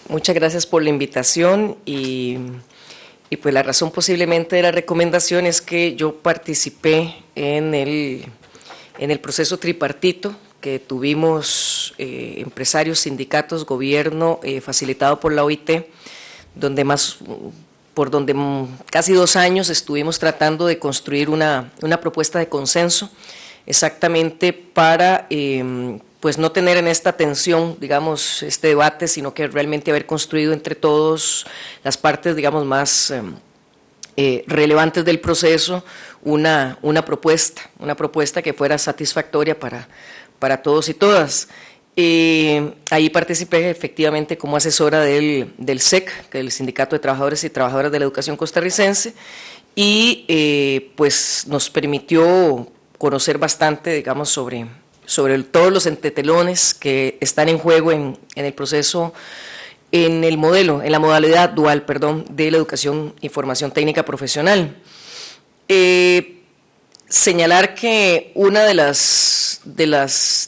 Muchas gracias por la invitación y pues la razón posiblemente de la recomendación es que yo participé en el proceso tripartito que tuvimos empresarios, sindicatos, gobierno, facilitado por la OIT, por donde casi 2 años estuvimos tratando de construir una propuesta de consenso exactamente para pues no tener en esta tensión, digamos, este debate, sino que realmente haber construido entre todos las partes, digamos, más relevantes del proceso, una propuesta que fuera satisfactoria para todos y todas. Ahí participé efectivamente como asesora del SEC, que es el Sindicato de Trabajadores y Trabajadoras de la Educación Costarricense, y pues nos permitió conocer bastante, digamos, sobre todos los entretelones que están en juego en el proceso, en la modalidad dual, de la educación y formación técnica profesional. Señalar que una de las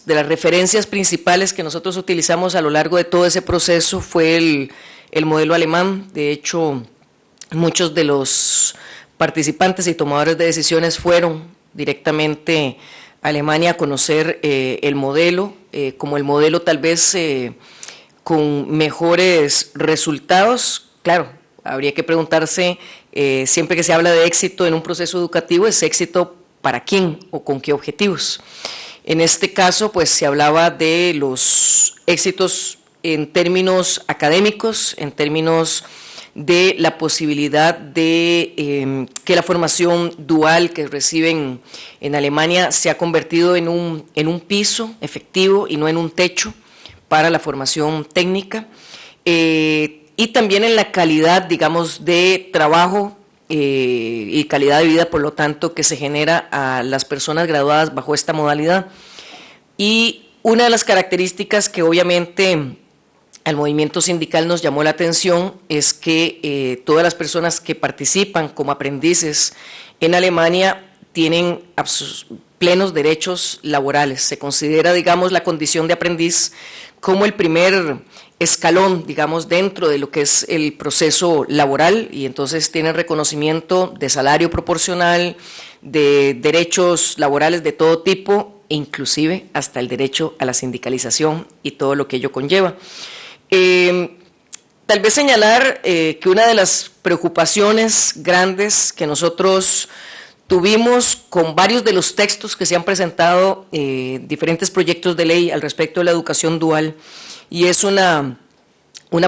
referencias principales que nosotros utilizamos a lo largo de todo ese proceso fue el modelo alemán. De hecho, muchos de los participantes y tomadores de decisiones fueron directamente Alemania a conocer el modelo, como el modelo tal vez con mejores resultados. Claro, habría que preguntarse, siempre que se habla de éxito en un proceso educativo, ¿es éxito para quién o con qué objetivos? En este caso, pues se hablaba de los éxitos en términos académicos, en términos de la posibilidad de que la formación dual que reciben en Alemania se ha convertido en un piso efectivo y no en un techo para la formación técnica, y también en la calidad, digamos, de trabajo y calidad de vida, por lo tanto, que se genera a las personas graduadas bajo esta modalidad. Y una de las características que obviamente al movimiento sindical nos llamó la atención es que todas las personas que participan como aprendices en Alemania tienen plenos derechos laborales. Se considera, digamos, la condición de aprendiz como el primer escalón, digamos, dentro de lo que es el proceso laboral, y entonces tienen reconocimiento de salario proporcional, de derechos laborales de todo tipo, inclusive hasta el derecho a la sindicalización y todo lo que ello conlleva. Tal vez señalar que una de las preocupaciones grandes que nosotros tuvimos con varios de los textos que se han presentado, diferentes proyectos de ley al respecto de la educación dual, y es una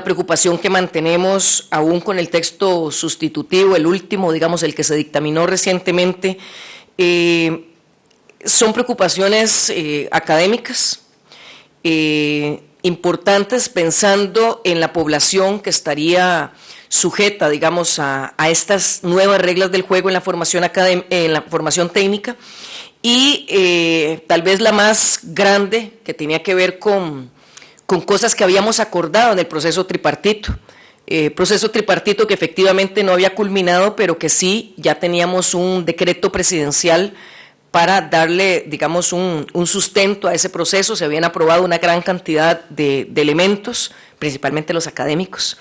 preocupación que mantenemos aún con el texto sustitutivo, el último, digamos, el que se dictaminó recientemente, son preocupaciones académicas, importantes, pensando en la población que estaría sujeta, digamos, a estas nuevas reglas del juego en la formación técnica, y tal vez la más grande, que tenía que ver con cosas que habíamos acordado en el proceso tripartito que efectivamente no había culminado, pero que sí ya teníamos un decreto presidencial para darle, digamos, un sustento a ese proceso. Se habían aprobado una gran cantidad de elementos, principalmente los académicos.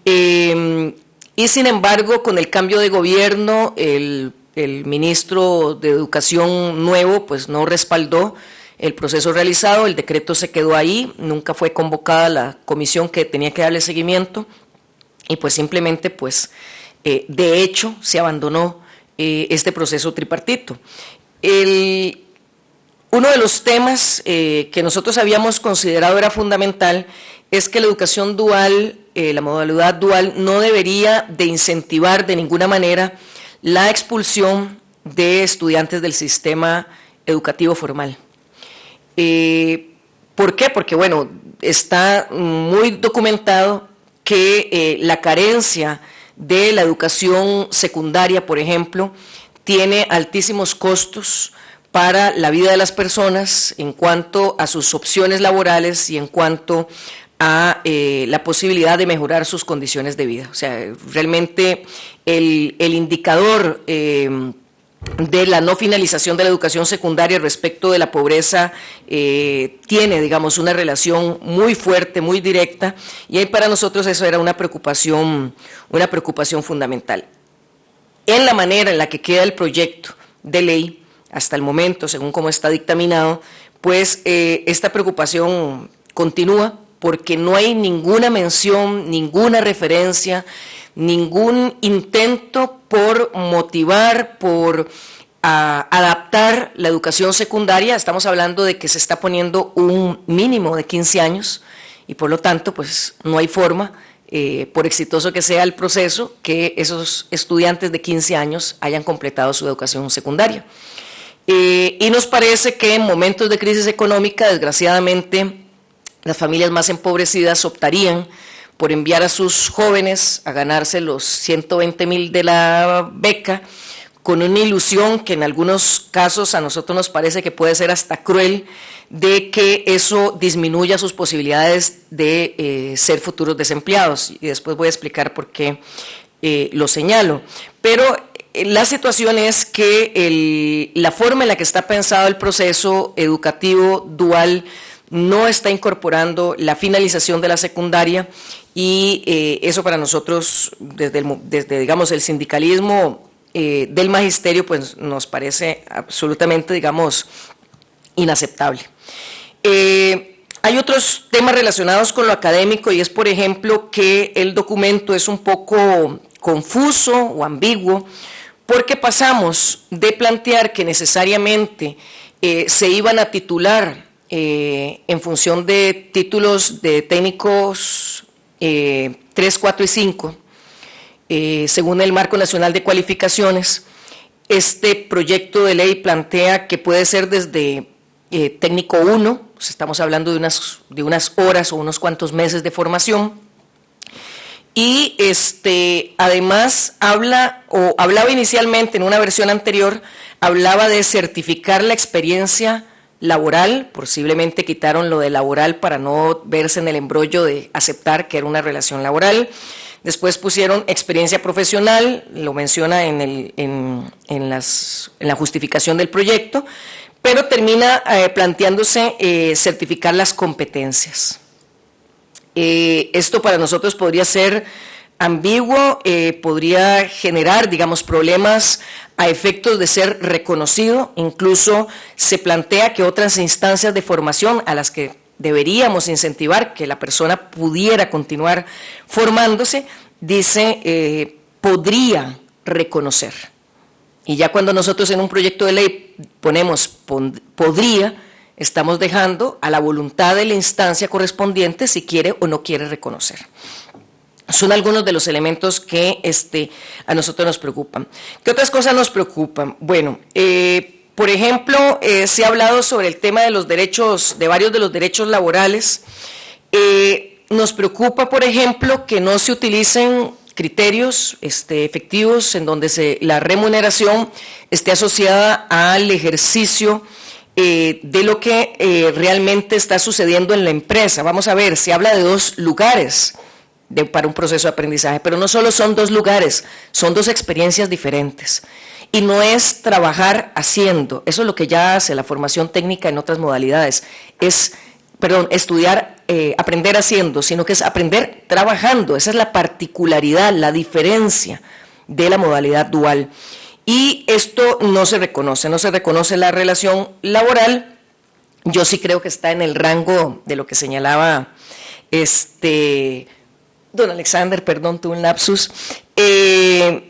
Y sin embargo, con el cambio de gobierno, el ministro de Educación nuevo pues no respaldó el proceso realizado, el decreto se quedó ahí, nunca fue convocada la comisión que tenía que darle seguimiento, y pues simplemente, pues, de hecho, se abandonó este proceso tripartito. Uno de los temas que nosotros habíamos considerado era fundamental es que la educación dual, la modalidad dual, no debería de incentivar de ninguna manera la expulsión de estudiantes del sistema educativo formal. ¿Por qué? Porque, bueno, está muy documentado que la carencia de la educación secundaria, por ejemplo, tiene altísimos costos para la vida de las personas en cuanto a sus opciones laborales y en cuanto a la posibilidad de mejorar sus condiciones de vida. O sea, realmente el indicador de la no finalización de la educación secundaria respecto de la pobreza tiene, digamos, una relación muy fuerte, muy directa, y ahí para nosotros eso era una preocupación fundamental. En la manera en la que queda el proyecto de ley, hasta el momento, según cómo está dictaminado, pues esta preocupación continúa porque no hay ninguna mención, ninguna referencia, ningún intento por motivar, por adaptar la educación secundaria. Estamos hablando de que se está poniendo un mínimo de 15 años y por lo tanto pues no hay forma, por exitoso que sea el proceso, que esos estudiantes de 15 años hayan completado su educación secundaria. Y nos parece que en momentos de crisis económica, desgraciadamente, las familias más empobrecidas optarían por enviar a sus jóvenes a ganarse los 120,000 de la beca, con una ilusión que en algunos casos a nosotros nos parece que puede ser hasta cruel, de que eso disminuya sus posibilidades de ser futuros desempleados. Y después voy a explicar por qué lo señalo. Pero la situación es que la forma en la que está pensado el proceso educativo dual no está incorporando la finalización de la secundaria y eso para nosotros, desde digamos, el sindicalismo del magisterio, pues nos parece absolutamente, digamos, inaceptable. Hay otros temas relacionados con lo académico y es, por ejemplo, que el documento es un poco confuso o ambiguo porque pasamos de plantear que necesariamente se iban a titular en función de títulos de técnicos 3, 4 y 5, según el Marco Nacional de Cualificaciones. Este proyecto de ley plantea que puede ser desde técnico 1, pues estamos hablando de unas horas o unos cuantos meses de formación, y además hablaba inicialmente en una versión anterior, hablaba de certificar la experiencia laboral, posiblemente quitaron lo de laboral para no verse en el embrollo de aceptar que era una relación laboral. Después pusieron experiencia profesional, lo menciona en la justificación del proyecto, pero termina planteándose certificar las competencias. Esto para nosotros podría ser ambiguo, podría generar, digamos, problemas a efectos de ser reconocido. Incluso se plantea que otras instancias de formación a las que deberíamos incentivar que la persona pudiera continuar formándose, dice, podría reconocer. Y ya cuando nosotros en un proyecto de ley ponemos podría, estamos dejando a la voluntad de la instancia correspondiente si quiere o no quiere reconocer. Son algunos de los elementos que a nosotros nos preocupan. ¿Qué otras cosas nos preocupan? Bueno, por ejemplo, se ha hablado sobre el tema de los derechos, de varios de los derechos laborales. Nos preocupa, por ejemplo, que no se utilicen criterios efectivos en donde la remuneración esté asociada al ejercicio de lo que realmente está sucediendo en la empresa. Vamos a ver, se habla de 2 lugares para un proceso de aprendizaje, pero no solo son 2 lugares, son 2 experiencias diferentes. Y no es trabajar haciendo, eso es lo que ya hace la formación técnica en otras modalidades, estudiar, aprender haciendo, sino que es aprender trabajando. Esa es la particularidad, la diferencia de la modalidad dual. Y esto no se reconoce la relación laboral. Yo sí creo que está en el rango de lo que señalaba don Alexander, perdón, tuve un lapsus, de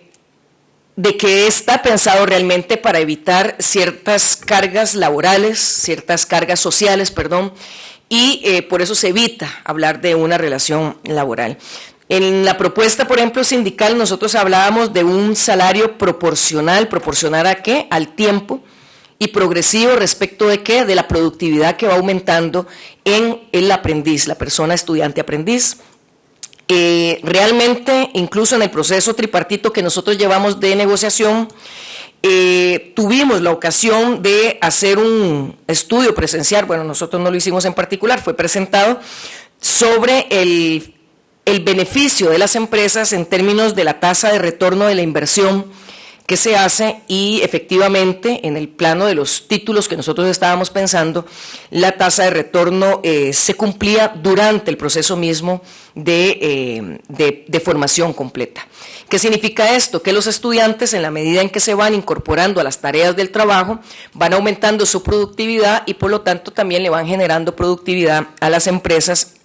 que está pensado realmente para evitar ciertas cargas laborales, ciertas cargas sociales, y por eso se evita hablar de una relación laboral. En la propuesta, por ejemplo, sindical, nosotros hablábamos de un salario proporcional. ¿Proporcional a qué? Al tiempo, y progresivo respecto de qué, de la productividad que va aumentando en el aprendiz, la persona estudiante aprendiz. Realmente, incluso en el proceso tripartito que nosotros llevamos de negociación, tuvimos la ocasión de hacer un estudio presencial, bueno, nosotros no lo hicimos en particular, fue presentado sobre el beneficio de las empresas en términos de la tasa de retorno de la inversión que se hace y efectivamente en el plano de los títulos que nosotros estábamos pensando, la tasa de retorno se cumplía durante el proceso mismo de formación completa. ¿Qué significa esto? Que los estudiantes, en la medida en que se van incorporando a las tareas del trabajo, van aumentando su productividad y por lo tanto también le van generando productividad a las empresas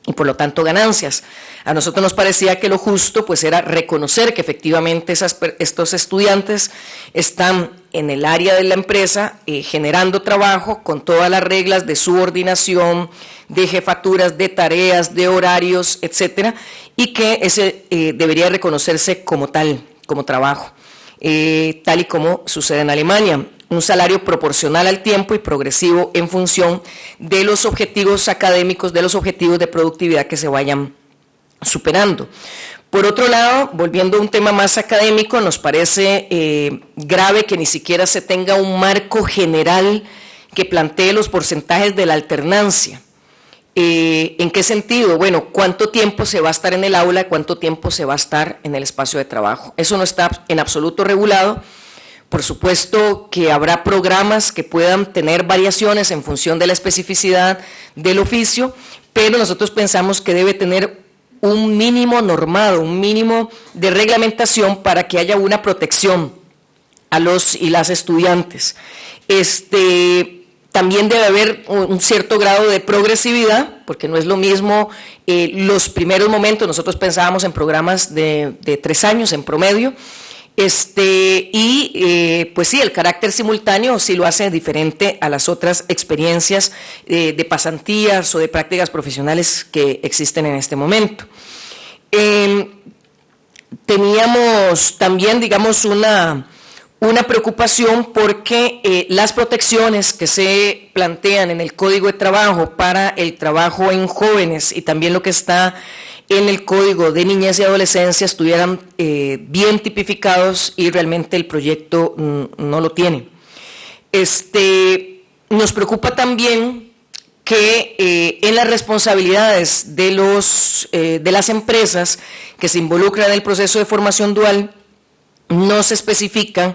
y por lo tanto ganancias. A nosotros nos parecía que lo justo pues era reconocer que efectivamente estos estudiantes están en el área de la empresa generando trabajo con todas las reglas de subordinación, de jefaturas, de tareas, de horarios, etcétera, y que ese debería reconocerse como tal, como trabajo, tal y como sucede en Alemania. Un salario proporcional al tiempo y progresivo en función de los objetivos académicos, de los objetivos de productividad que se vayan superando. Por otro lado, volviendo a un tema más académico, nos parece grave que ni siquiera se tenga un marco general que plantee los porcentajes de la alternancia. ¿En qué sentido? Bueno, ¿cuánto tiempo se va a estar en el aula? ¿Cuánto tiempo se va a estar en el espacio de trabajo? Eso no está en absoluto regulado. Por supuesto que habrá programas que puedan tener variaciones en función de la especificidad del oficio, pero nosotros pensamos que debe tener un mínimo normado, un mínimo de reglamentación para que haya una protección a los y las estudiantes. También debe haber un cierto grado de progresividad, porque no es lo mismo los primeros momentos. Nosotros pensábamos en programas de 3 años en promedio, pues sí, el carácter simultáneo sí lo hace diferente a las otras experiencias de pasantías o de prácticas profesionales que existen en este momento. Teníamos también, digamos, una preocupación porque las protecciones que se plantean en el Código de Trabajo para el trabajo en jóvenes y también lo que está en el Código de Niñez y Adolescencia estuvieran bien tipificados y realmente el proyecto no lo tiene. Nos preocupa también que en las responsabilidades de las empresas que se involucran en el proceso de formación dual no se especifican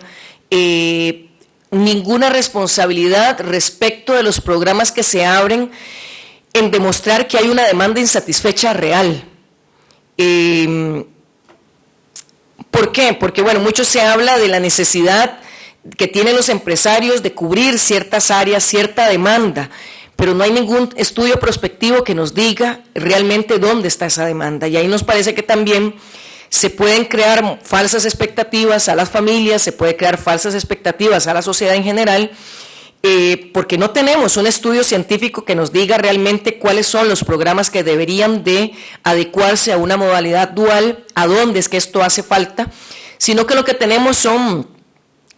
ninguna responsabilidad respecto de los programas que se abren en demostrar que hay una demanda insatisfecha real. ¿Por qué? Porque, bueno, mucho se habla de la necesidad que tienen los empresarios de cubrir ciertas áreas, cierta demanda, pero no hay ningún estudio prospectivo que nos diga realmente dónde está esa demanda. Y ahí nos parece que también se pueden crear falsas expectativas a las familias, se puede crear falsas expectativas a la sociedad en general, porque no tenemos un estudio científico que nos diga realmente cuáles son los programas que deberían de adecuarse a una modalidad dual, a dónde es que esto hace falta, sino que lo que tenemos son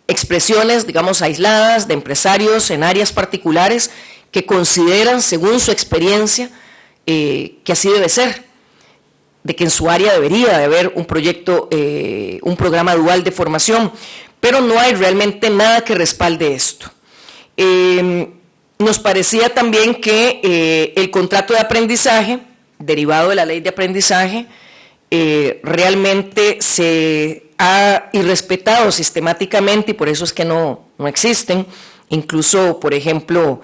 expresiones, digamos, aisladas de empresarios en áreas particulares que consideran, según su experiencia, que así debe ser, de que en su área debería de haber un proyecto, un programa dual de formación, pero no hay realmente nada que respalde esto. Nos parecía también que el contrato de aprendizaje, derivado de la ley de aprendizaje, realmente se ha irrespetado sistemáticamente y por eso es que no existen. Incluso, por ejemplo,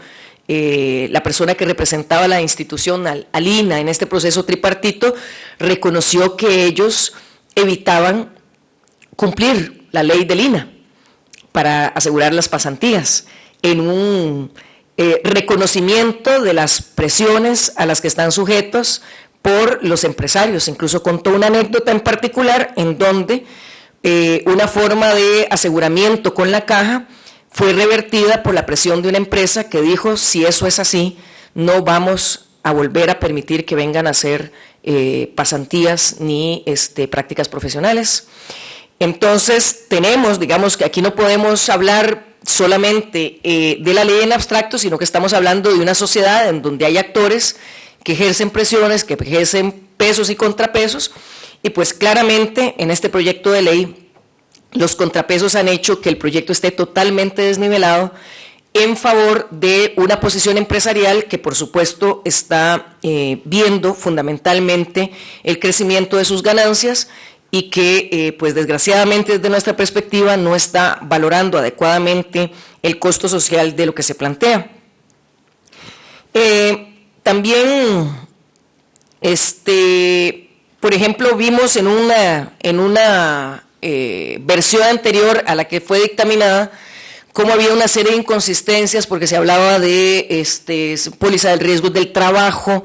la persona que representaba la institución, al INA, en este proceso tripartito, reconoció que ellos evitaban cumplir la ley del INA para asegurar las pasantías, en un reconocimiento de las presiones a las que están sujetos por los empresarios. Incluso contó una anécdota en particular en donde una forma de aseguramiento con la caja fue revertida por la presión de una empresa que dijo: si eso es así, no vamos a volver a permitir que vengan a hacer pasantías ni prácticas profesionales. Entonces tenemos, digamos que aquí no podemos hablar solamente de la ley en abstracto, sino que estamos hablando de una sociedad en donde hay actores que ejercen presiones, que ejercen pesos y contrapesos, y pues claramente en este proyecto de ley los contrapesos han hecho que el proyecto esté totalmente desnivelado en favor de una posición empresarial que por supuesto está viendo fundamentalmente el crecimiento de sus ganancias y que, pues desgraciadamente desde nuestra perspectiva, no está valorando adecuadamente el costo social de lo que se plantea. También, por ejemplo, vimos en una versión anterior a la que fue dictaminada cómo había una serie de inconsistencias porque se hablaba de póliza del riesgo del trabajo,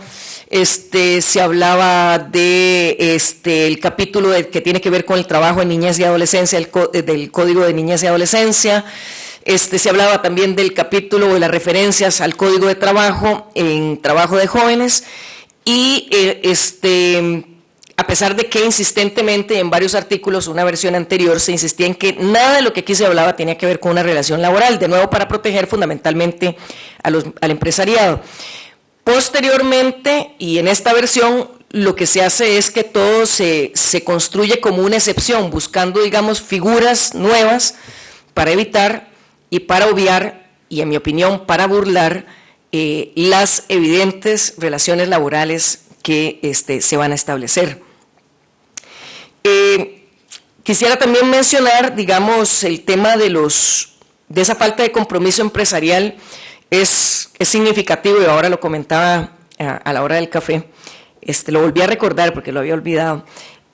se hablaba de el capítulo que tiene que ver con el trabajo en niñez y adolescencia, del Código de Niñez y Adolescencia. Se hablaba también del capítulo de las referencias al Código de Trabajo en trabajo de jóvenes y a pesar de que insistentemente en varios artículos, una versión anterior, se insistía en que nada de lo que aquí se hablaba tenía que ver con una relación laboral, de nuevo para proteger fundamentalmente al empresariado. Posteriormente, y en esta versión, lo que se hace es que todo se construye como una excepción, buscando, digamos, figuras nuevas para evitar y para obviar, y en mi opinión, para burlar las evidentes relaciones laborales que se van a establecer. Quisiera también mencionar, digamos, el tema de esa falta de compromiso empresarial es significativo y ahora lo comentaba a la hora del café, lo volví a recordar porque lo había olvidado.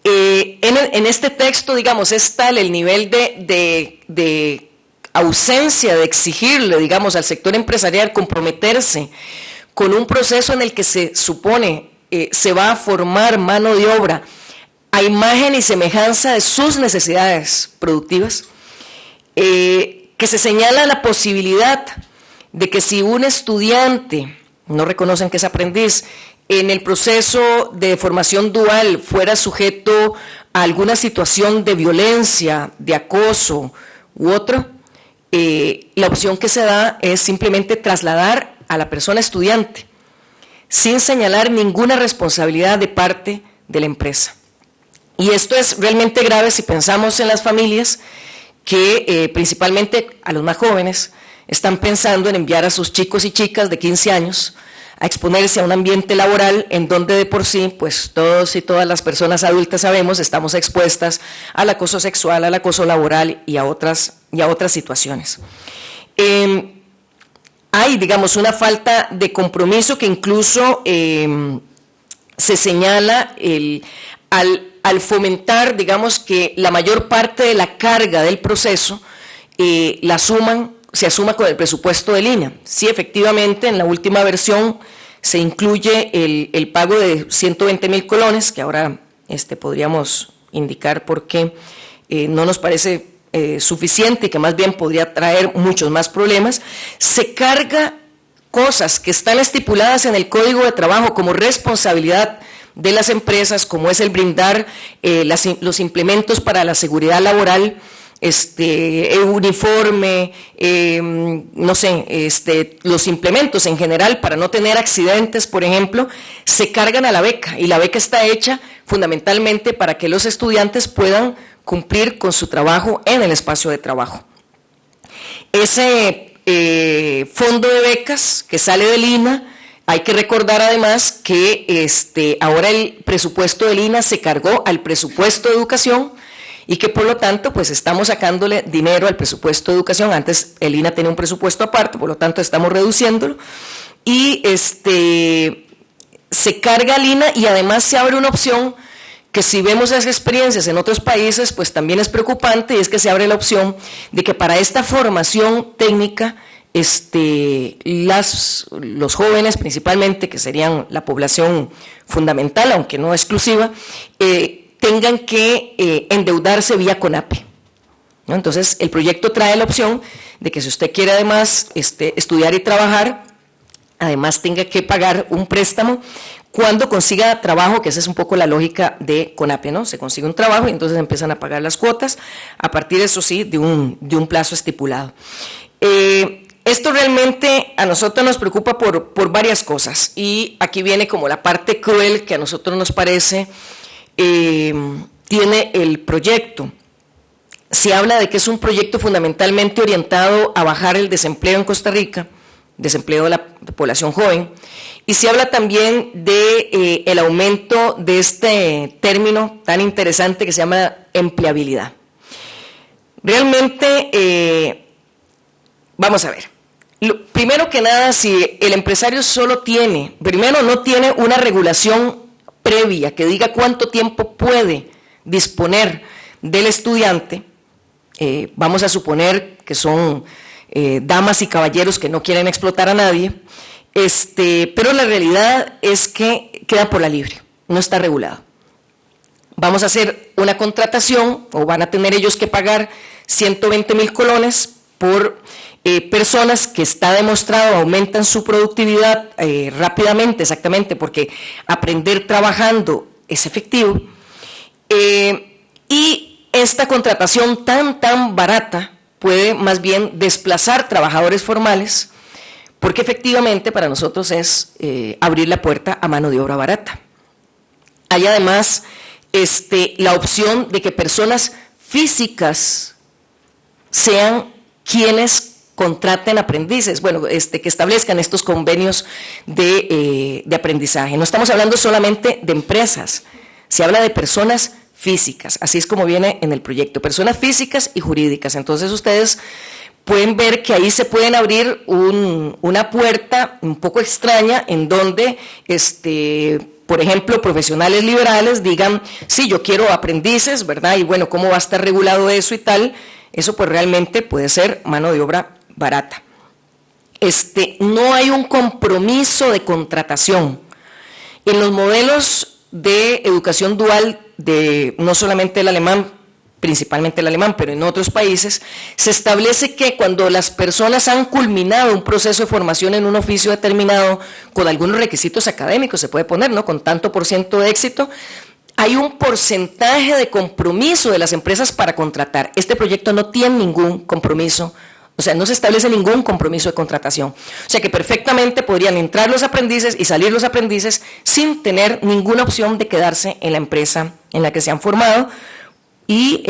En este texto, digamos, es tal el nivel de ausencia de exigirle, digamos, al sector empresarial comprometerse con un proceso en el que se supone se va a formar mano de obra a imagen y semejanza de sus necesidades productivas, que se señala la posibilidad de que si un estudiante, no reconocen que es aprendiz, en el proceso de formación dual fuera sujeto a alguna situación de violencia, de acoso u otro, la opción que se da es simplemente trasladar a la persona estudiante, sin señalar ninguna responsabilidad de parte de la empresa. Y esto es realmente grave si pensamos en las familias que, principalmente a los más jóvenes, están pensando en enviar a sus chicos y chicas de 15 años a exponerse a un ambiente laboral en donde de por sí, pues todos y todas las personas adultas sabemos, estamos expuestas al acoso sexual, al acoso laboral y a otras situaciones. Hay, digamos, una falta de compromiso que incluso se señala al fomentar, digamos, que la mayor parte de la carga del proceso se asuma con el presupuesto del INA. Sí, efectivamente, en la última versión se incluye el pago de 120,000 colones, que ahora podríamos indicar por qué no nos parece suficiente, que más bien podría traer muchos más problemas. Se carga cosas que están estipuladas en el Código de Trabajo como responsabilidad de las empresas, como es el brindar los implementos para la seguridad laboral, el uniforme, no sé, los implementos en general para no tener accidentes, por ejemplo, se cargan a la beca, y la beca está hecha fundamentalmente para que los estudiantes puedan cumplir con su trabajo en el espacio de trabajo. Ese fondo de becas que sale del INA, hay que recordar además que ahora el presupuesto del INA se cargó al presupuesto de educación y que por lo tanto pues estamos sacándole dinero al presupuesto de educación. Antes el INA tenía un presupuesto aparte, por lo tanto estamos reduciéndolo, y se carga al INA, y además se abre una opción que, si vemos las experiencias en otros países, pues también es preocupante, y es que se abre la opción de que para esta formación técnica los jóvenes principalmente, que serían la población fundamental, aunque no exclusiva, tengan que endeudarse vía CONAPE, ¿no? Entonces, el proyecto trae la opción de que si usted quiere además estudiar y trabajar, además tenga que pagar un préstamo cuando consiga trabajo, que esa es un poco la lógica de CONAPE, ¿no? Se consigue un trabajo y entonces empiezan a pagar las cuotas a partir, eso sí, de un plazo estipulado. Esto realmente a nosotros nos preocupa por varias cosas, y aquí viene como la parte cruel que a nosotros nos parece tiene el proyecto. Se habla de que es un proyecto fundamentalmente orientado a bajar el desempleo en Costa Rica, desempleo de la población joven, y se habla también de el aumento de este término tan interesante que se llama empleabilidad. Realmente, vamos a ver, primero que nada, si el empresario primero no tiene una regulación previa que diga cuánto tiempo puede disponer del estudiante, vamos a suponer que son damas y caballeros que no quieren explotar a nadie, pero la realidad es que queda por la libre, no está regulado. Vamos a hacer una contratación, o van a tener ellos que pagar 120,000 colones por personas que está demostrado aumentan su productividad rápidamente, exactamente, porque aprender trabajando es efectivo, y esta contratación tan barata puede más bien desplazar trabajadores formales, porque efectivamente para nosotros es abrir la puerta a mano de obra barata. Hay además la opción de que personas físicas sean quienes contraten aprendices, bueno, que establezcan estos convenios de aprendizaje. No estamos hablando solamente de empresas, se habla de personas físicas, así es como viene en el proyecto, personas físicas y jurídicas. Entonces ustedes pueden ver que ahí se pueden abrir una puerta un poco extraña en donde, por ejemplo, profesionales liberales digan, sí, yo quiero aprendices, ¿verdad? Y bueno, ¿cómo va a estar regulado eso y tal? Eso pues realmente puede ser mano de obra barata. No hay un compromiso de contratación. En los modelos de educación dual, no solamente el alemán, principalmente el alemán, pero en otros países, se establece que cuando las personas han culminado un proceso de formación en un oficio determinado, con algunos requisitos académicos, se puede poner, ¿no?, con tanto % de éxito, hay un porcentaje de compromiso de las empresas para contratar. Este proyecto no tiene ningún compromiso, o sea, no se establece ningún compromiso de contratación. O sea que perfectamente podrían entrar los aprendices y salir los aprendices sin tener ninguna opción de quedarse en la empresa en la que se han formado y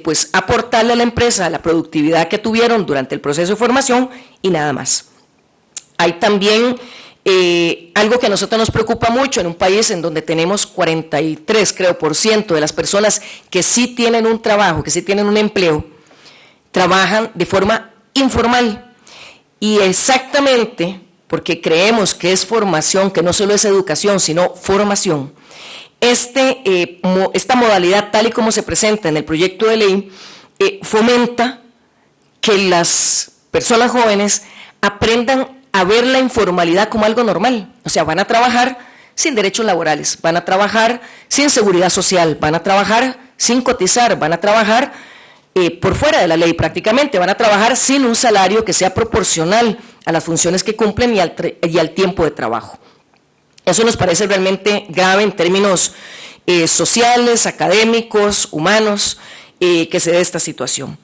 pues aportarle a la empresa la productividad que tuvieron durante el proceso de formación y nada más. Hay también algo que a nosotros nos preocupa mucho en un país en donde tenemos 43% de las personas que sí tienen un trabajo, que sí tienen un empleo, trabajan de forma informal, y exactamente porque creemos que es formación, que no solo es educación, sino formación, esta modalidad tal y como se presenta en el proyecto de ley fomenta que las personas jóvenes aprendan a ver la informalidad como algo normal. O sea, van a trabajar sin derechos laborales, van a trabajar sin seguridad social, van a trabajar sin cotizar, van a trabajar por fuera de la ley prácticamente, van a trabajar sin un salario que sea proporcional a las funciones que cumplen y al tiempo de trabajo. Eso nos parece realmente grave en términos sociales, académicos, humanos, que se dé esta situación.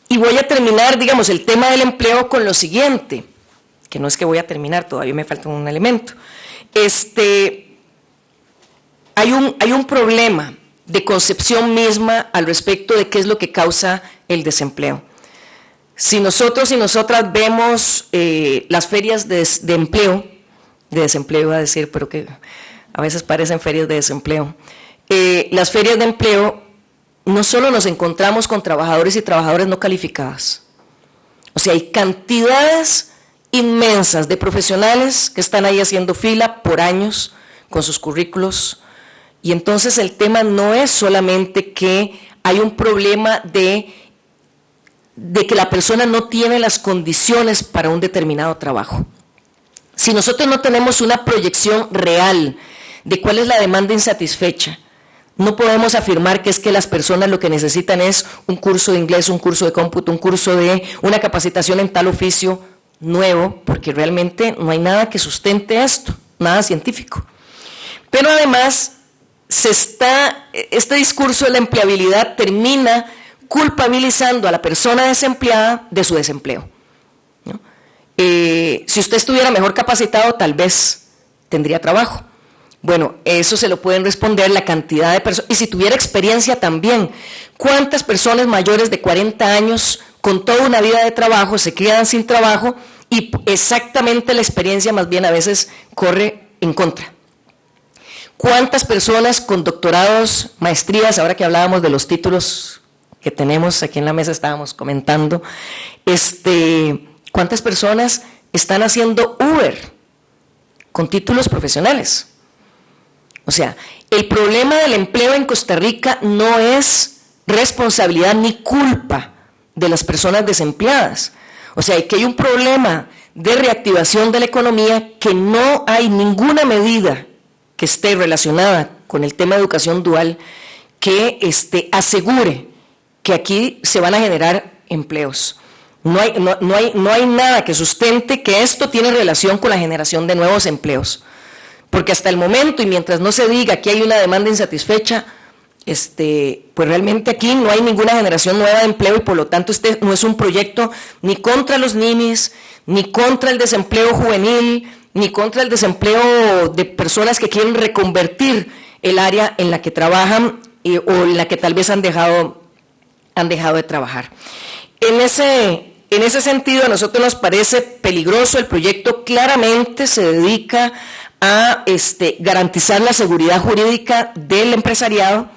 Y voy a terminar, digamos, el tema del empleo con lo siguiente, que no es que voy a terminar, todavía me falta un elemento. Hay un problema de concepción misma al respecto de qué es lo que causa el desempleo. Si nosotros y nosotras vemos las ferias de desempleo iba a decir, pero que a veces parecen ferias de desempleo, las ferias de empleo, no solo nos encontramos con trabajadores y trabajadoras no calificadas, o sea, hay cantidades inmensas de profesionales que están ahí haciendo fila por años con sus currículos, y entonces el tema no es solamente que hay un problema de que la persona no tiene las condiciones para un determinado trabajo. Si nosotros no tenemos una proyección real de cuál es la demanda insatisfecha, no podemos afirmar que es que las personas lo que necesitan es un curso de inglés, un curso de cómputo, un curso de una capacitación en tal oficio nuevo, porque realmente no hay nada que sustente esto, nada científico. Pero además, este discurso de la empleabilidad termina culpabilizando a la persona desempleada de su desempleo, ¿no? Si usted estuviera mejor capacitado, tal vez tendría trabajo. Bueno, eso se lo pueden responder la cantidad de personas, y si tuviera experiencia también, ¿cuántas personas mayores de 40 años con toda una vida de trabajo, se quedan sin trabajo y exactamente la experiencia más bien a veces corre en contra. ¿Cuántas personas con doctorados, maestrías, ahora que hablábamos de los títulos que tenemos aquí en la mesa, estábamos comentando, cuántas personas están haciendo Uber con títulos profesionales? O sea, el problema del empleo en Costa Rica no es responsabilidad ni culpa de las personas desempleadas. O sea, que hay un problema de reactivación de la economía, que no hay ninguna medida que esté relacionada con el tema de educación dual que asegure que aquí se van a generar empleos. No hay nada que sustente que esto tiene relación con la generación de nuevos empleos. Porque hasta el momento, y mientras no se diga que hay una demanda insatisfecha, pues realmente aquí no hay ninguna generación nueva de empleo y por lo tanto este no es un proyecto ni contra los ninis, ni contra el desempleo juvenil, ni contra el desempleo de personas que quieren reconvertir el área en la que trabajan o en la que tal vez han dejado de trabajar. En ese sentido, a nosotros nos parece peligroso. El proyecto claramente se dedica a garantizar la seguridad jurídica del empresariado,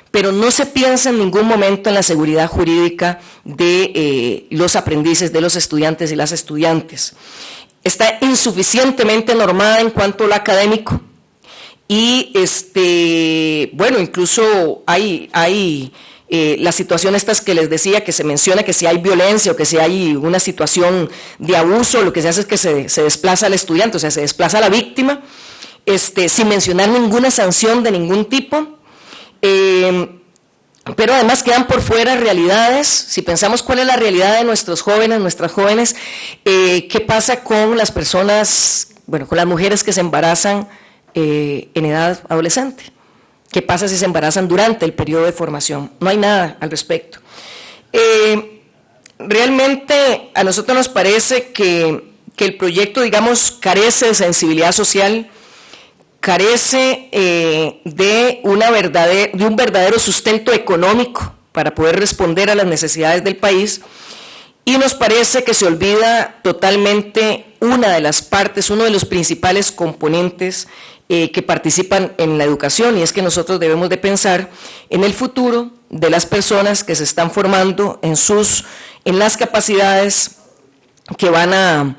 pero no se piensa en ningún momento en la seguridad jurídica de los aprendices, de los estudiantes y las estudiantes. Está insuficientemente normada en cuanto a lo académico y, bueno, incluso hay las situaciones estas que les decía, que se menciona que si hay violencia o que si hay una situación de abuso, lo que se hace es que se desplaza al estudiante, o sea, se desplaza a la víctima, sin mencionar ninguna sanción de ningún tipo. Pero además quedan por fuera realidades. Si pensamos cuál es la realidad de nuestros jóvenes, nuestras jóvenes, qué pasa con las personas, bueno, con las mujeres que se embarazan en edad adolescente, qué pasa si se embarazan durante el periodo de formación. No hay nada al respecto. Realmente a nosotros nos parece que el proyecto, digamos, carece de sensibilidad social, carece de un verdadero sustento económico para poder responder a las necesidades del país, y nos parece que se olvida totalmente una de las partes, uno de los principales componentes que participan en la educación, y es que nosotros debemos de pensar en el futuro de las personas que se están formando, en las capacidades que van a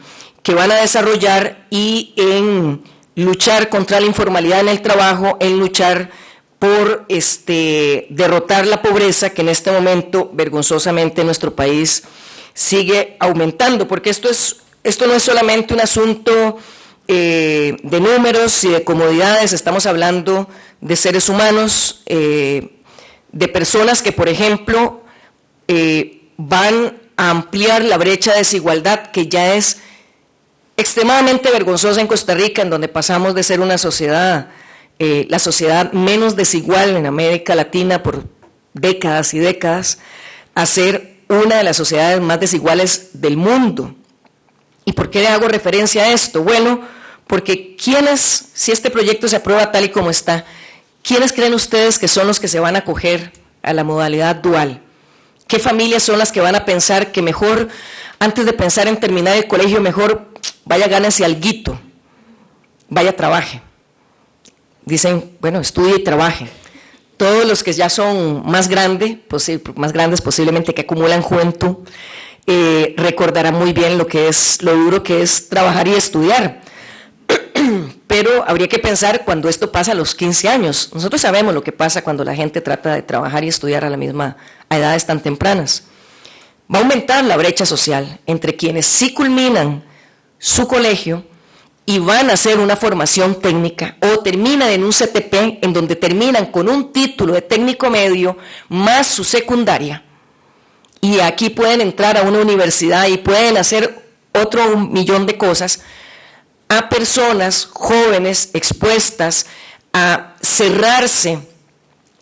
desarrollar y en luchar contra la informalidad en el trabajo, en luchar por derrotar la pobreza que en este momento vergonzosamente en nuestro país sigue aumentando, porque esto no es solamente un asunto de números y de comodidades, estamos hablando de seres humanos, de personas que, por ejemplo, van a ampliar la brecha de desigualdad que ya es extremadamente vergonzosa en Costa Rica, en donde pasamos de ser una sociedad, la sociedad menos desigual en América Latina por décadas y décadas, a ser una de las sociedades más desiguales del mundo. ¿Y por qué le hago referencia a esto? Bueno, porque si este proyecto se aprueba tal y como está, ¿quiénes creen ustedes que son los que se van a acoger a la modalidad dual? ¿Qué familias son las que van a pensar que mejor, antes de pensar en terminar el colegio, mejor vaya, gánese alguito, vaya, trabaje? Dicen, bueno, estudie y trabaje. Todos los que ya son más grandes posiblemente, que acumulan juventud, recordarán muy bien lo duro que es trabajar y estudiar. Pero habría que pensar cuando esto pasa a los 15 años. Nosotros sabemos lo que pasa cuando la gente trata de trabajar y estudiar a edades tan tempranas. Va a aumentar la brecha social entre quienes sí culminan su colegio y van a hacer una formación técnica o terminan en un CTP, en donde terminan con un título de técnico medio más su secundaria, y aquí pueden entrar a una universidad y pueden hacer otro millón de cosas, a personas jóvenes expuestas a cerrarse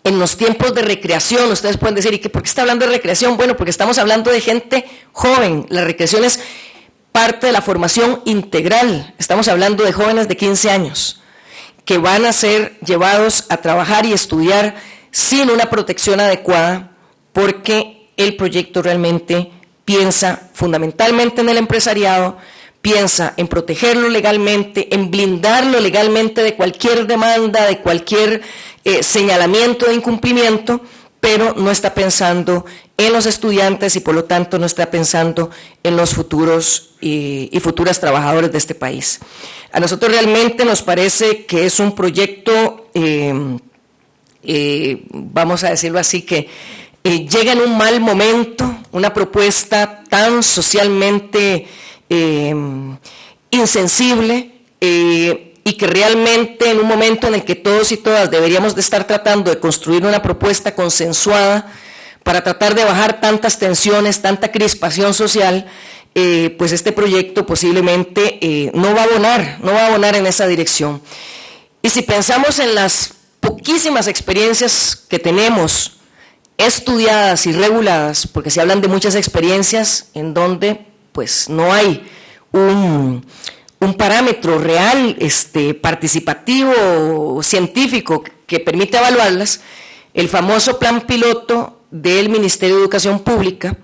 en los tiempos de recreación. Ustedes pueden decir, ¿y por qué está hablando de recreación? Bueno, porque estamos hablando de gente joven. La recreación es parte de la formación integral. Estamos hablando de jóvenes de 15 años que van a ser llevados a trabajar y estudiar sin una protección adecuada, porque el proyecto realmente piensa fundamentalmente en el empresariado, piensa en protegerlo legalmente, en blindarlo legalmente de cualquier demanda, de cualquier señalamiento de incumplimiento, pero no está pensando en los estudiantes y por lo tanto no está pensando en los futuros y futuras trabajadores de este país. A nosotros realmente nos parece que es un proyecto, vamos a decirlo así, que llega en un mal momento, una propuesta tan socialmente insensible y que realmente en un momento en el que todos y todas deberíamos de estar tratando de construir una propuesta consensuada para tratar de bajar tantas tensiones, tanta crispación social, pues este proyecto posiblemente no va a abonar en esa dirección. Y si pensamos en las poquísimas experiencias que tenemos estudiadas y reguladas, porque se hablan de muchas experiencias en donde pues no hay un parámetro real, participativo, científico, que permite evaluarlas, el famoso plan piloto del Ministerio de Educación Pública,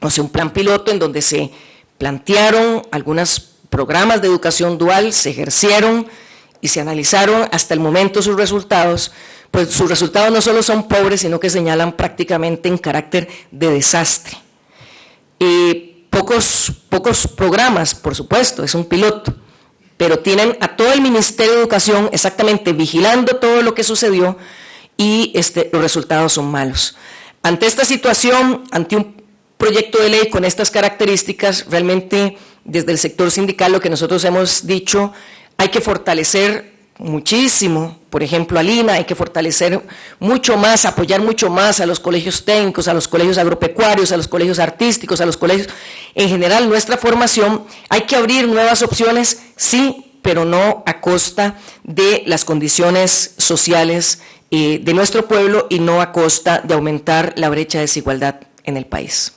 o sea, un plan piloto en donde se plantearon algunos programas de educación dual, se ejercieron y se analizaron hasta el momento sus resultados, pues sus resultados no solo son pobres, sino que señalan prácticamente en carácter de desastre. Pocos programas, por supuesto, es un piloto, pero tienen a todo el Ministerio de Educación exactamente vigilando todo lo que sucedió y los resultados son malos. Ante esta situación, ante un proyecto de ley con estas características, realmente desde el sector sindical lo que nosotros hemos dicho, hay que fortalecer muchísimo, por ejemplo, al INA, hay que fortalecer mucho más, apoyar mucho más a los colegios técnicos, a los colegios agropecuarios, a los colegios artísticos, a los colegios, en general nuestra formación, hay que abrir nuevas opciones, sí, pero no a costa de las condiciones sociales de nuestro pueblo y no a costa de aumentar la brecha de desigualdad en el país.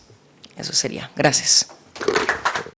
Eso sería. Gracias.